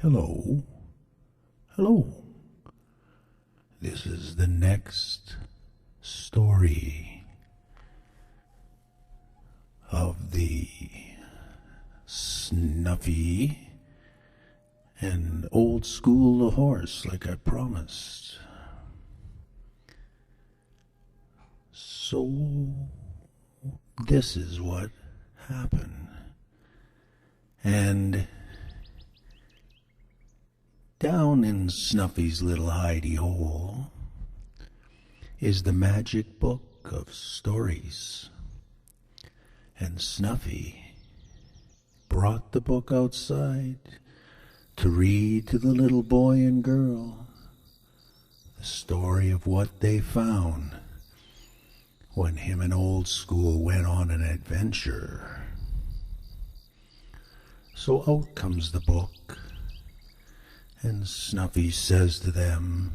Hello. Hello. This is the next story of the Snuffy and Old School horse, like I promised. So, this is what happened. And down in Snuffy's little hidey hole is the magic book of stories. And Snuffy brought the book outside to read to the little boy and girl the story of what they found when him and Old School went on an adventure. So out comes the book, and Snuffy says to them,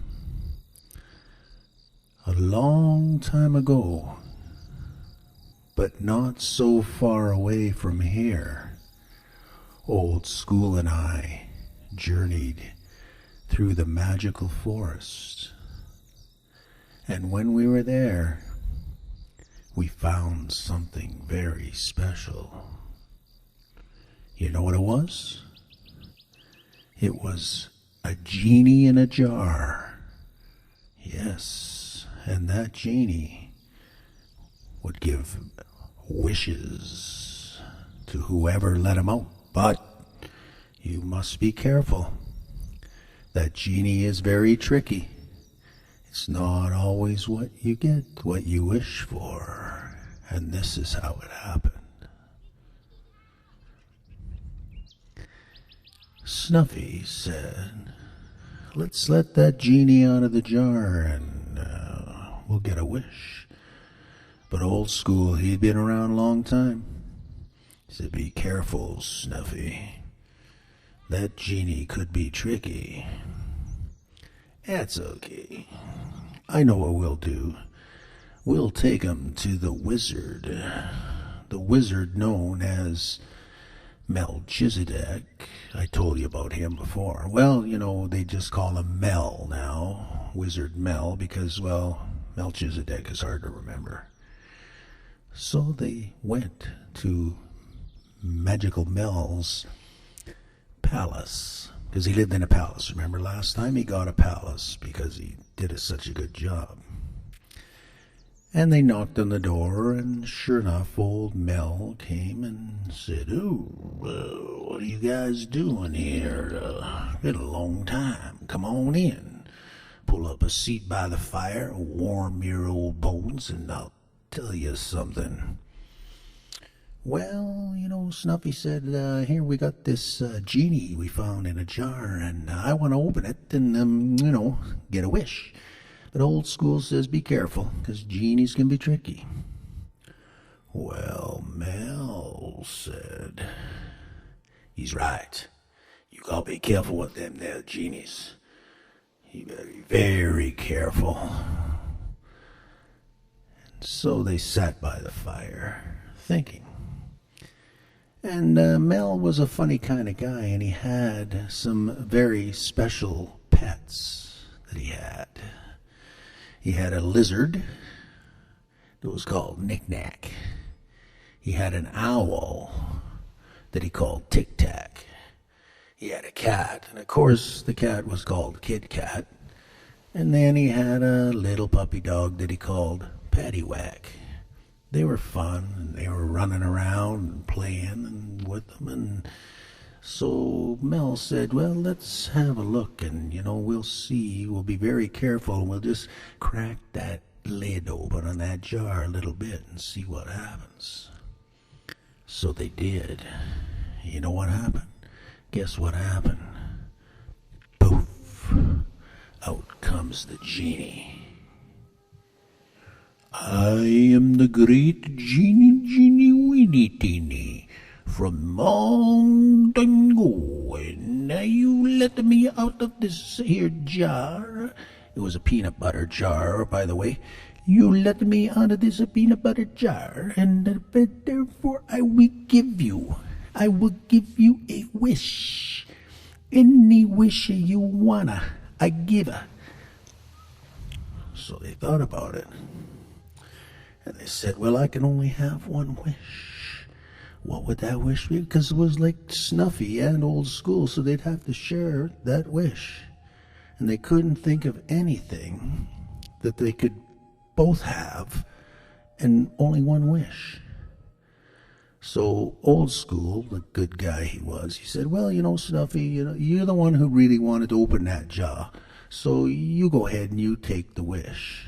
"A long time ago, but not so far away from here, Old School and I journeyed through the magical forest. And when we were there, we found something very special. You know what it was? It was a genie in a jar. Yes, and that genie would give wishes to whoever let him out. But you must be careful. That genie is very tricky. It's not always what you get, what you wish for. And this is how it happened. Snuffy said, "Let's let that genie out of the jar and we'll get a wish." But Old School, he'd been around a long time. He said, "Be careful, Snuffy. That genie could be tricky." "That's okay. I know what we'll do. We'll take him to the wizard known as Melchizedek. I told you about him before. Well, they just call him Mel now, Wizard Mel, because, Melchizedek is hard to remember." So they went to Magical Mel's palace, because he lived in a palace. Remember last time he got a palace because he did such a good job. And they knocked on the door, and sure enough, old Mel came and said, what are you guys doing here? Been a long time. Come on in. Pull up a seat by the fire, warm your old bones, and I'll tell you something." "Well, Snuffy said, here we got this genie we found in a jar, and I want to open it and, get a wish. But Old School says be careful, because genies can be tricky." Well, Mel said, "He's right. You gotta be careful with them there genies. You better be very careful." And so they sat by the fire, thinking. And Mel was a funny kind of guy, and he had some very special pets that he had. He had a lizard that was called Knick-Knack. He had an owl that he called Tic-Tac. He had a cat, and of course the cat was called Kit Kat. And then he had a little puppy dog that he called Paddywhack. They were fun, and they were running around and playing and with them. And so Mel said, "Well, let's have a look, and, we'll see. We'll be very careful, and we'll just crack that lid open on that jar a little bit and see what happens." So they did. You know what happened? Guess what happened? Poof! Out comes the genie. "I am the great Genie Weeny Teeny from long time ago, and now you let me out of this here jar." It was a peanut butter jar, by the way. "You let me out of this peanut butter jar, and therefore I will give you a wish. Any wish you wanna, I give her. So they thought about it. And they said, well, I can only have one wish. What would that wish be? Because it was like Snuffy and Old School, so they'd have to share that wish. And they couldn't think of anything that they could both have and only one wish. So Old School, the good guy he was, he said, well, Snuffy, you're the one who really wanted to open that jar. So you go ahead and you take the wish.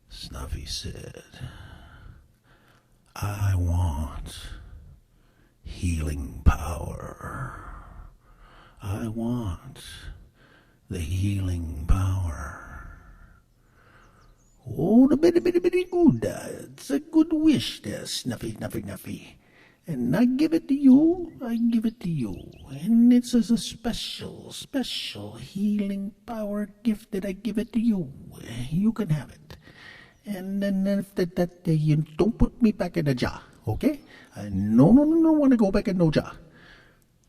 Snuffy said, I want healing power. I want the healing power. Oh, the bitty good. It's a good wish there, Snuffy. And I give it to you, And it's as a special healing power gift that I give it to you. You can have it. And then after that, you don't put me back in the jar, okay? No, want to go back in no jar.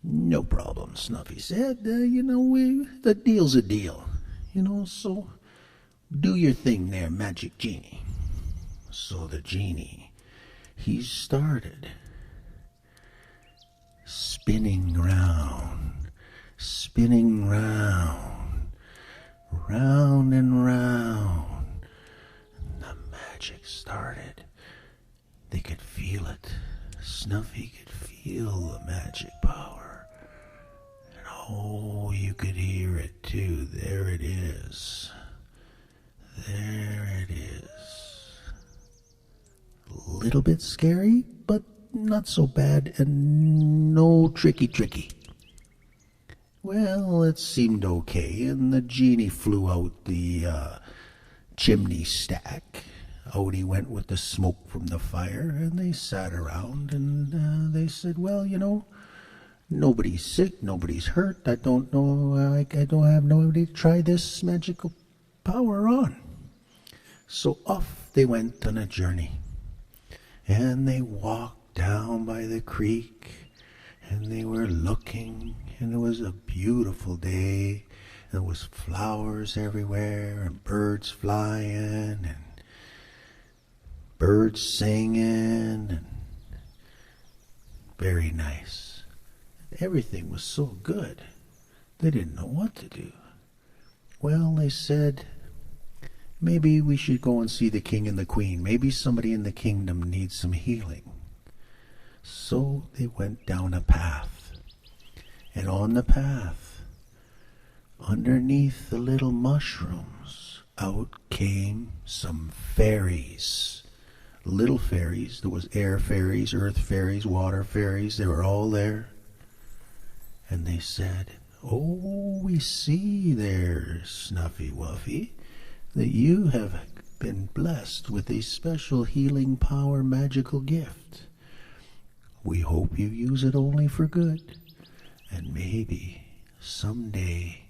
No problem, Snuffy said. The deal's a deal. So do your thing there, Magic Genie. So the Genie, he started spinning round, round and round. The magic started. They could feel it. Snuffy could feel the magic power. And oh, you could hear it too. There it is. There it is. A little bit scary, but not so bad, and no tricky. Well, it seemed okay, and the Genie flew out the chimney stack. Out he went with the smoke from the fire, and they sat around, and they said, well, nobody's sick, nobody's hurt. I don't know, I don't have nobody to try this magical power on. So off they went on a journey, and they walked down by the creek, and they were looking, and it was a beautiful day. There was flowers everywhere, and birds flying, and birds singing, and very nice. Everything was so good, they didn't know what to do. Well, they said, maybe we should go and see the king and the queen. Maybe somebody in the kingdom needs some healing. So they went down a path, and on the path, underneath the little mushrooms, out came some fairies. Little fairies. There was air fairies, earth fairies, water fairies. They were all there. And they said, oh, we see there, Snuffy Wuffy, that you have been blessed with a special healing power magical gift. We hope you use it only for good, and maybe someday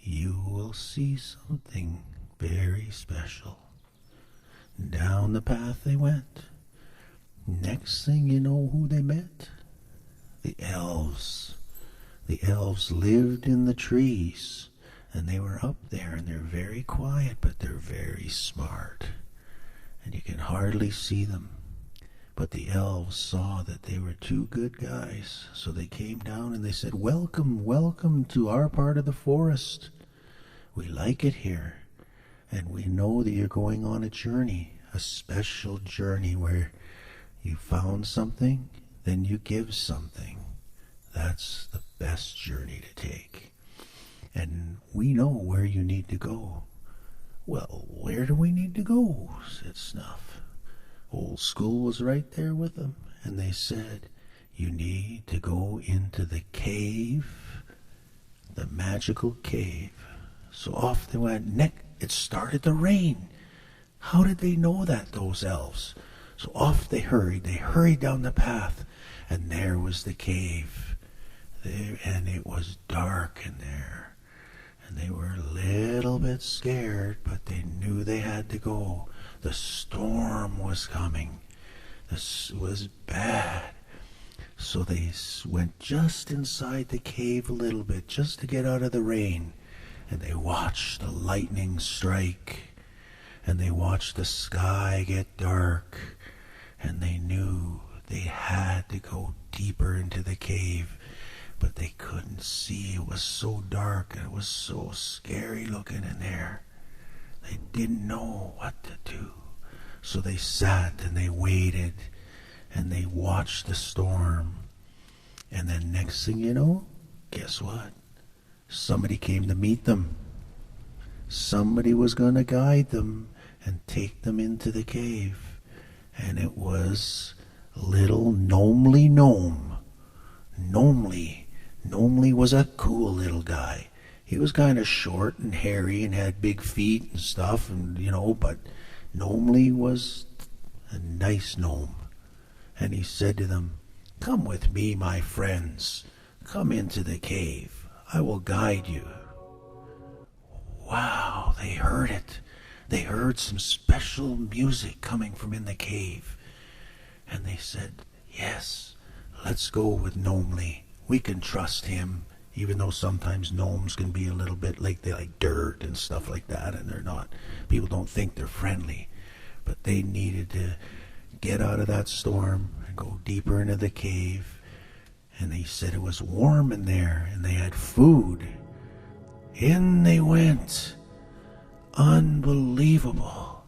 you will see something very special. Down the path they went. Next thing you know who they met? The elves. The elves lived in the trees, and they were up there, and they're very quiet, but they're very smart, and you can hardly see them. But the elves saw that they were two good guys, so they came down and they said, welcome to our part of the forest. We like it here, and we know that you're going on a journey, a special journey where you found something, then you give something. That's the best journey to take. And we know where you need to go. Well, where do we need to go? Said Snuff. Old School was right there with them, and they said, you need to go into the cave, the magical cave. So off they went. It started to rain. How did they know that, those elves? So off they hurried down the path, and there was the cave. There, and it was dark in there, and they were a little bit scared, but they knew they had to go. The storm was coming. This was bad. So they went just inside the cave a little bit, just to get out of the rain. And they watched the lightning strike. And they watched the sky get dark. And they knew they had to go deeper into the cave. But they couldn't see. It was so dark and it was so scary looking in there. They didn't know what to do. So they sat and they waited and they watched the storm. And then next thing you know, guess what? Somebody came to meet them. Somebody was going to guide them and take them into the cave. And it was little Gnomely Gnome. Gnomely was a cool little guy. He was kind of short and hairy and had big feet and stuff, and but Gnomely was a nice gnome. And he said to them, "Come with me, my friends. Come into the cave. I will guide you." Wow, they heard it. They heard some special music coming from in the cave. And they said, "Yes, let's go with Gnomely. We can trust him." Even though sometimes gnomes can be a little bit like they like dirt and stuff like that, and they're not. People don't think they're friendly. But they needed to get out of that storm and go deeper into the cave. And they said it was warm in there, and they had food. In they went. Unbelievable.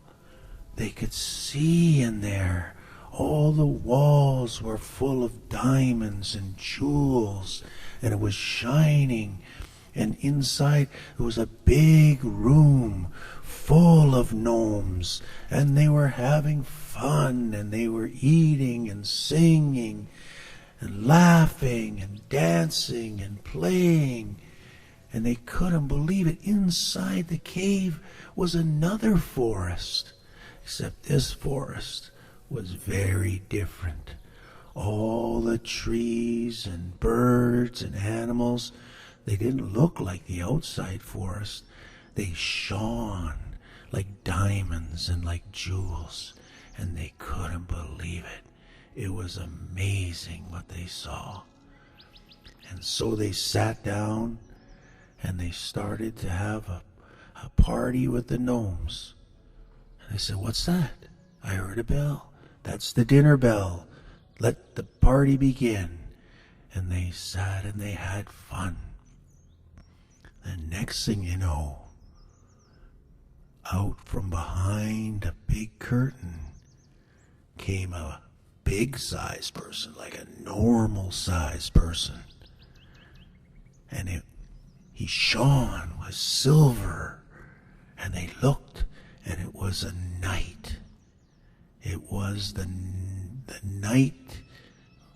They could see in there. All the walls were full of diamonds and jewels, and it was shining. And inside there was a big room full of gnomes, and they were having fun, and they were eating and singing and laughing and dancing and playing. And they couldn't believe it. Inside the cave was another forest, except this forest was very different. All the trees and birds and animals, they didn't look like the outside forest. They shone like diamonds and like jewels, and they couldn't believe it. It was amazing what they saw. And so they sat down and they started to have a party with the gnomes. And they said, "What's that? I heard a bell. That's the dinner bell. Let the party begin." And they sat and they had fun. The next thing you know, out from behind a big curtain came a big-sized person, like a normal-sized person. And he shone with silver. And they looked, and it was a knight. It was the knight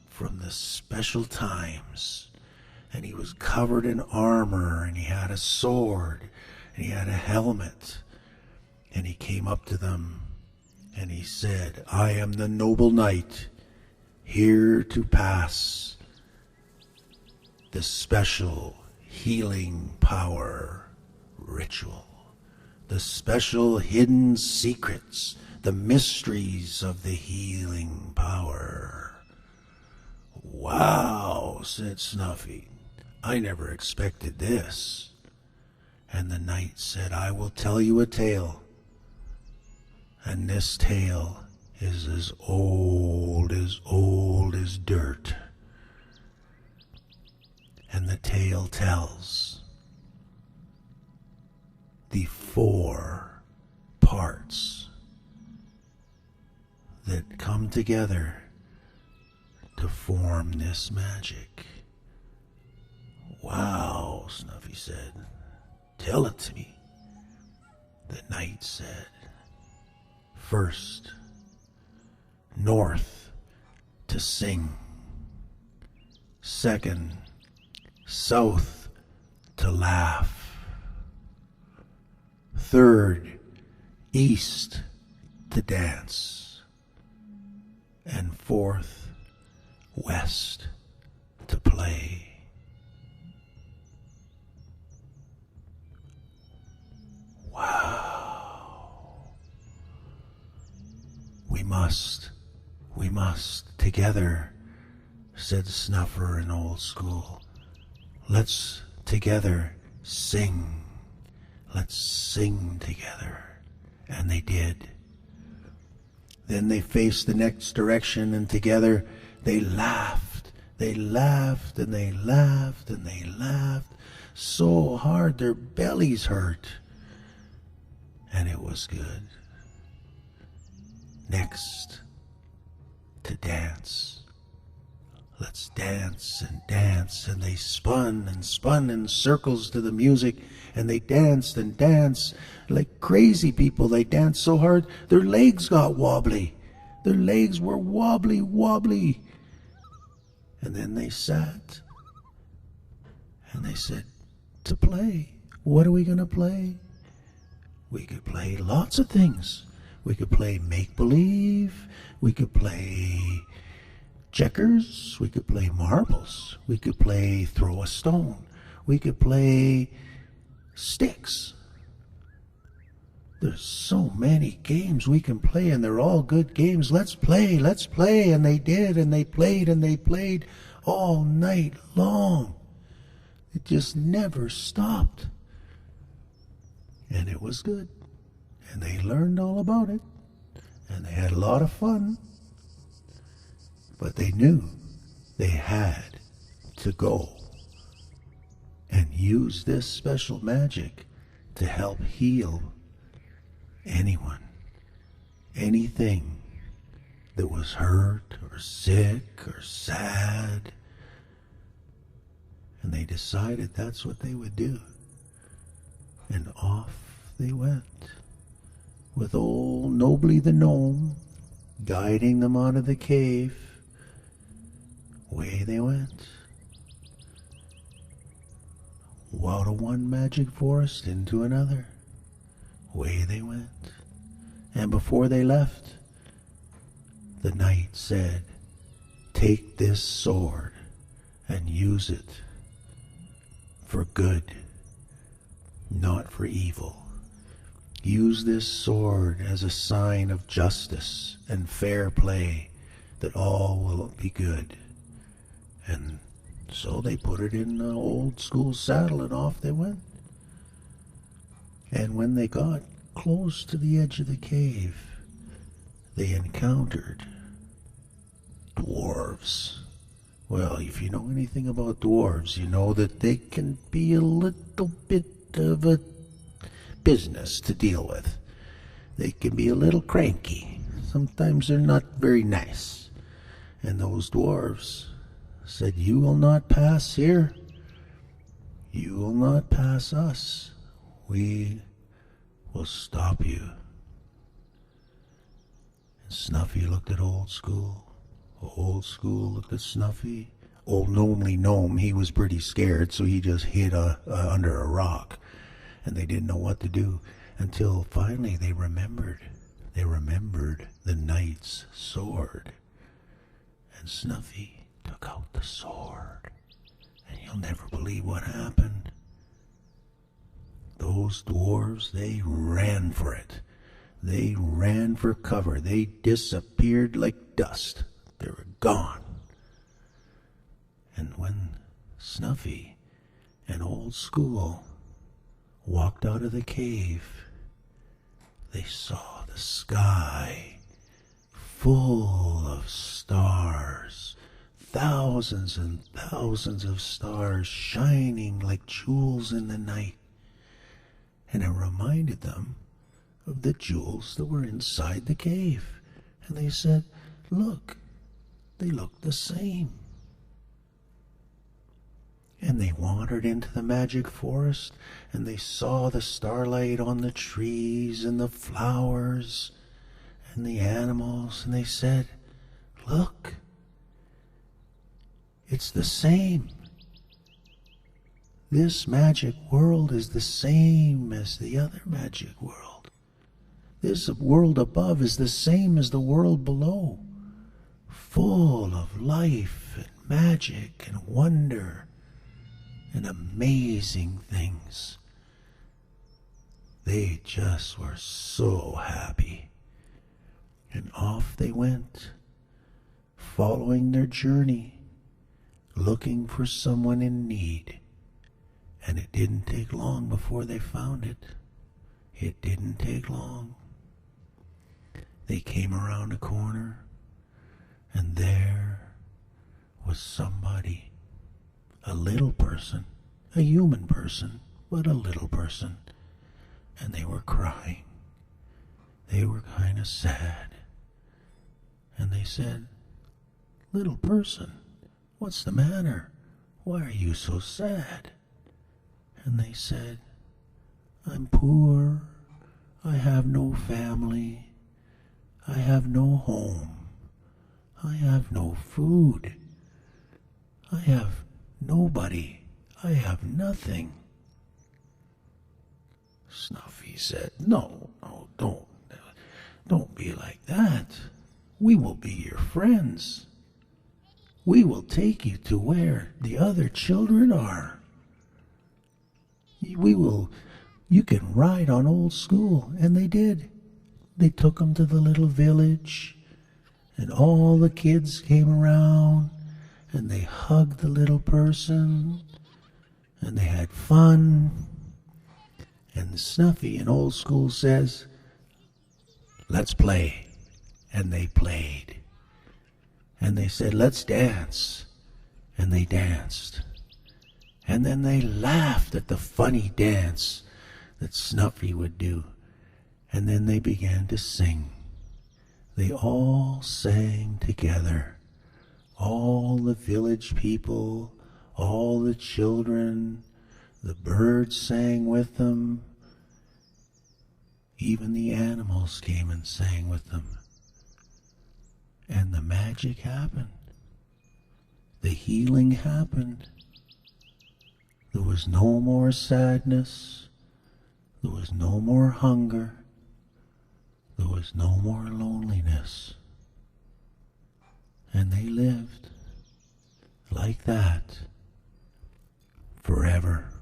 from the special times. And he was covered in armor, and he had a sword, and he had a helmet. And he came up to them, and he said, "I am the noble knight, here to pass the special healing power ritual. The special hidden secrets, the mysteries of the healing power." "Wow," said Snuffy. "I never expected this." And the knight said, "I will tell you a tale. And this tale is as old as dirt. And the tale tells the 4 parts that come together to form this magic." "Wow," Snuffy said. "Tell it to me." The knight said, "First, north to sing. Second, south to laugh. Third, east to dance. And fourth, west to play." Wow. We must together said Snuffer and Old School. Let's together sing. Let's sing together. And they did. Then they faced the next direction, and together they laughed. They laughed and they laughed and they laughed so hard their bellies hurt. And it was good. Next, to dance. Let's dance and dance. And they spun in circles to the music, and they danced and danced like crazy people. They danced so hard their legs got wobbly. Their legs were wobbly, wobbly. And then they sat and they said, to play, what are we going to play? We could play lots of things. We could play make-believe. We could play checkers. We could play marbles. We could play throw a stone. We could play sticks. There's so many games we can play, and they're all good games. Let's play, let's play. And they did, and they played all night long. It just never stopped. And it was good. And they learned all about it. And they had a lot of fun. But they knew they had to go and use this special magic to help heal anyone, anything that was hurt or sick or sad. And they decided that's what they would do. And off they went, with old Nobly the gnome guiding them out of the cave. Away they went, out of one magic forest into another. Away they went. And before they left, the knight said, take this sword and use it for good, not for evil. Use this sword as a sign of justice and fair play, that all will be good. And so they put it in the Old School saddle, and off they went. And when they got close to the edge of the cave, they encountered dwarves. Well, if you know anything about dwarves, you know that they can be a little bit of a business to deal with. They can be a little cranky. Sometimes they're not very nice. And those dwarves said, you will not pass here. You will not pass us. We will stop you. And Snuffy looked at Old School. Old School looked at Snuffy. Old Gnomely Gnome, he was pretty scared, so he just hid under a rock. And they didn't know what to do until finally they remembered. They remembered the knight's sword. And Snuffy took out the sword. And you'll never believe what happened. Those dwarves, they ran for it. They ran for cover. They disappeared like dust. They were gone. And when Snuffy and Old School walked out of the cave, they saw the sky full of stars, thousands and thousands of stars shining like jewels in the night. And it reminded them of the jewels that were inside the cave. And they said, look, they look the same. And they wandered into the magic forest, and they saw the starlight on the trees and the flowers and the animals, and they said, look, it's the same. This magic world is the same as the other magic world. This world above is the same as the world below, full of life and magic and wonder and amazing things. They just were so happy. And off they went, following their journey looking for someone in need. And it didn't take long before they found it. It didn't take long. They came around a corner, and there was somebody, a little person, a human person, but a little person. And they were crying. They were kind of sad. And they said, "Little person, what's the matter? Why are you so sad?" And they said, "I'm poor. I have no family. I have no home. I have no food. I have nobody. I have nothing." Snuffy said, "No, don't be like that. We will be your friends. We will take you to where the other children are. You can ride on Old School." And they did. They took him to the little village, and all the kids came around, and they hugged the little person, and they had fun. And Snuffy in Old School says, "Let's play." And they played. And they said, "Let's dance." And they danced. And then they laughed at the funny dance that Snuffy would do. And then they began to sing. They all sang together. All the village people, all the children, the birds sang with them. Even the animals came and sang with them. And the magic happened. The healing happened. There was no more sadness. There was no more hunger. There was no more loneliness. And they lived like that forever.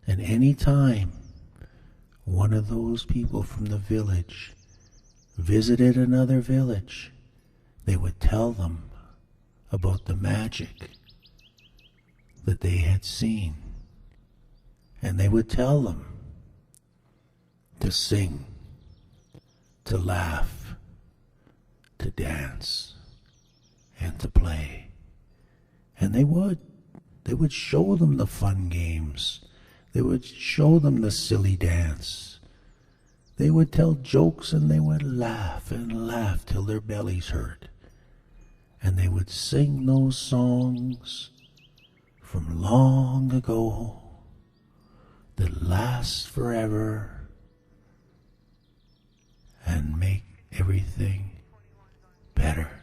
And any time one of those people from the village visited another village, they would tell them about the magic that they had seen. And they would tell them to sing, to laugh, to dance, and to play. And they would show them the fun games. They would show them the silly dance. They would tell jokes, and they would laugh and laugh till their bellies hurt. And they would sing those songs from long ago that last forever and make everything better.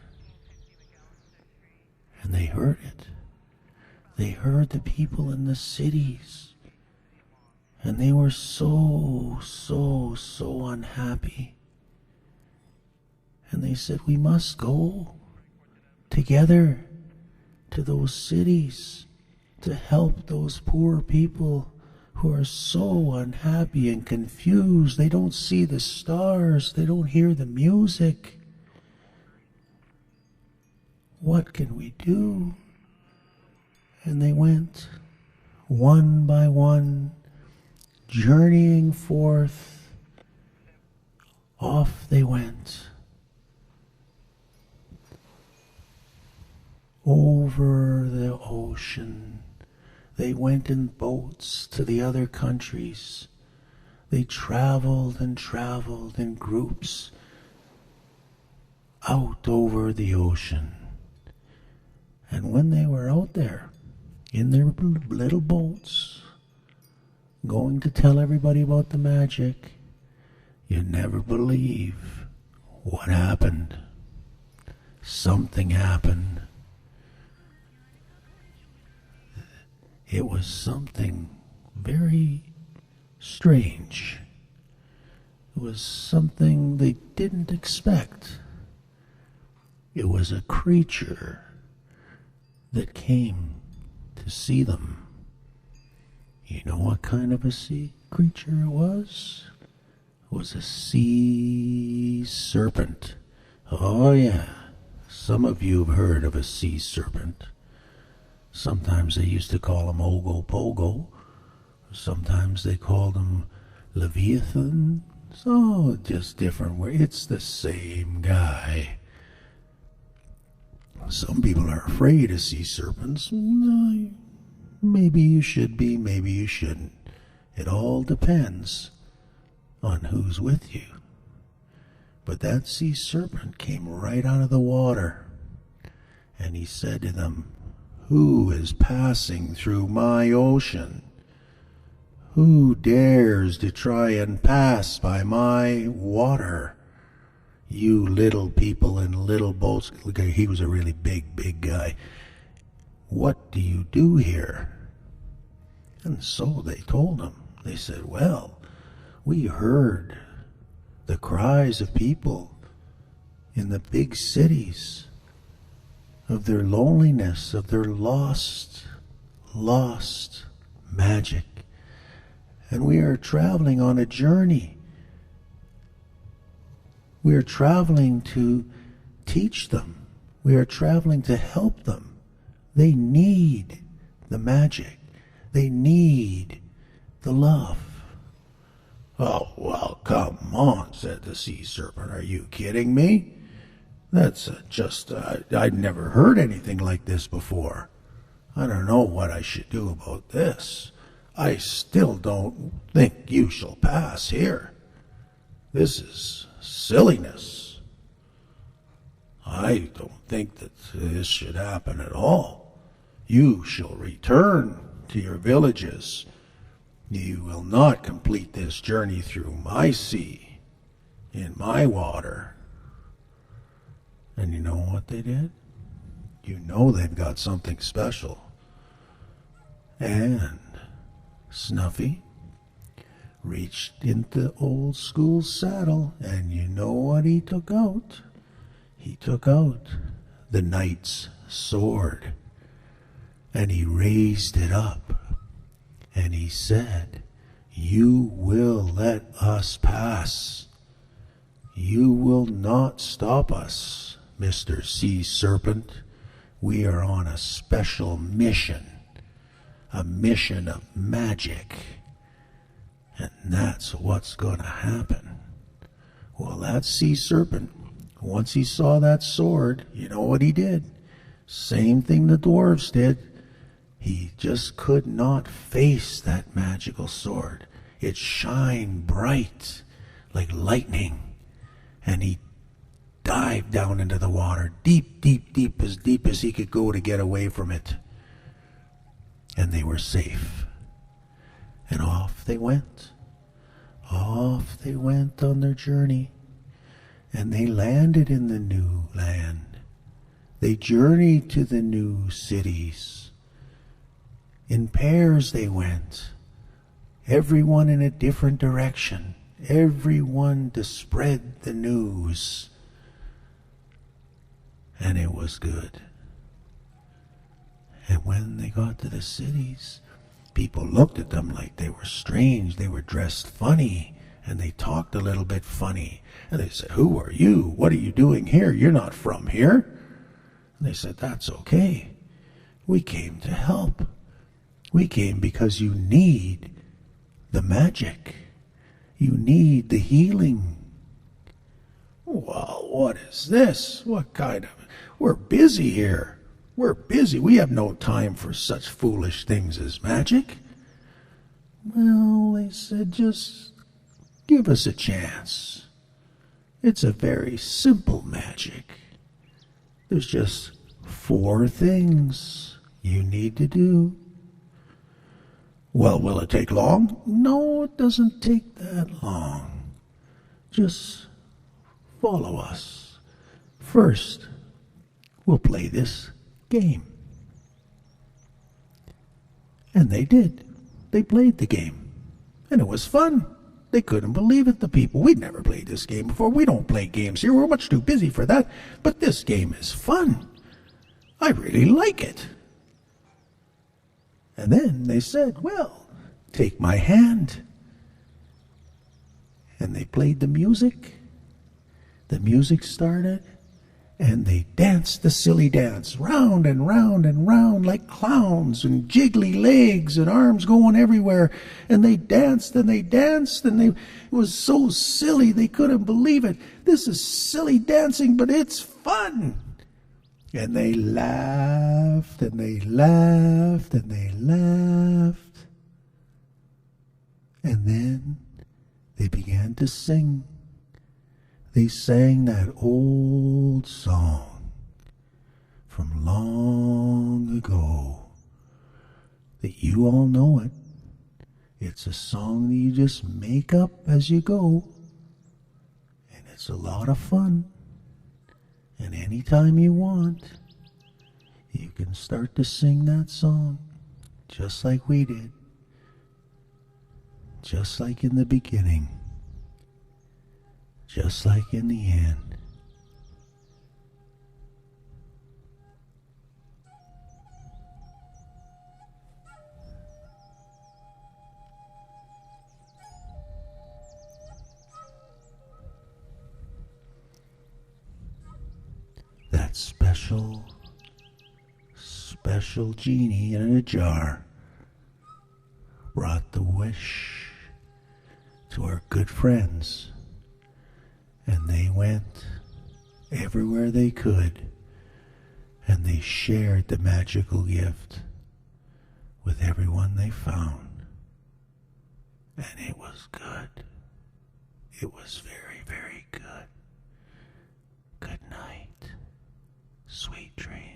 And they heard it. They heard the people in the cities. And they were so unhappy. And they said, "We must go together to those cities to help those poor people who are so unhappy and confused. They don't see the stars. They don't hear the music. What can we do?" And they went one by one, journeying forth. Off they went. Over the ocean. They went in boats to the other countries. They traveled and traveled in groups out over the ocean. And when they were out there in their little boats, going to tell everybody about the magic, you'd never believe what happened. Something happened. It was something very strange. It was something they didn't expect. It was a creature that came to see them. You know what kind of a sea creature it was? It was a sea serpent. Oh yeah, Some of you have heard of a sea serpent. Sometimes they used to call him Ogopogo. Sometimes they called him Leviathan. So just different words. It's the same guy. Some people are afraid of sea serpents. Maybe you should be, maybe you shouldn't. It all depends on who's with you. But that sea serpent came right out of the water, and he said to them, "Who is passing through my ocean? Who dares to try and pass by my water? You little people in little boats." Look, he was a really big guy. "What do you do here?" And so they told him. They said, "Well, we heard the cries of people in the big cities, of their loneliness, of their lost magic. And we are traveling on a journey. We are traveling to teach them. We are traveling to help them. They need the magic. They need the love." "Oh, well, come on," said the sea serpent. "Are you kidding me? That's I'd never heard anything like this before. I don't know what I should do about this. I still don't think you shall pass here. This is silliness. I don't think that this should happen at all. You shall return to your villages. You will not complete this journey through my sea, in my water." And you know what they did? You know they've got something special. And Snuffy reached into old school saddle, and you know what he took out? He took out the knight's sword, and he raised it up. And he said, "You will let us pass. You will not stop us, Mr. Sea Serpent. We are on a special mission, a mission of magic. And that's what's going to happen." Well, that sea serpent, once he saw that sword, you know what he did? Same thing the dwarves did. He just could not face that magical sword. It shined bright like lightning, and he dived down into the water, deep as he could go to get away from it. And they were safe. And off they went. Off they went on their journey, and they landed in the new land. They journeyed to the new cities. In pairs they went, everyone in a different direction, everyone to spread the news. And it was good. And when they got to the cities, people looked at them like they were strange. They were dressed funny, and they talked a little bit funny. And they said, "Who are you? What are you doing here? You're not from here." And they said, "That's okay. We came to help. We came because you need the magic. You need the healing." "Well, what is this? What kind of... We're busy here. We're busy. We have no time for such foolish things as magic." "Well," they said, "just give us a chance. It's a very simple magic. There's just 4 things you need to do." "Well, will it take long?" "No, it doesn't take that long. Just follow us. First, we'll play this game." And they did. They played the game. And it was fun. They couldn't believe it, the people. "We'd never played this game before. We don't play games here. We're much too busy for that. But this game is fun. I really like it." And then they said, "Well, take my hand." And they played the music. The music started, And they danced the silly dance, round and round and round like clowns, and jiggly legs and arms going everywhere. And they danced and they danced, and it was so silly they couldn't believe it. This is silly dancing, but it's fun. And they laughed and they laughed and they laughed. And then they began to sing. They sang that old song from long ago that you all know it. It's a song that you just make up as you go. And it's a lot of fun. And anytime you want, you can start to sing that song just like we did. Just like in the beginning. Just like in the end. That special genie in a jar brought the wish to our good friends. And they went everywhere they could, and they shared the magical gift with everyone they found. And it was good. It was very, very good. Good night. Sweet dreams.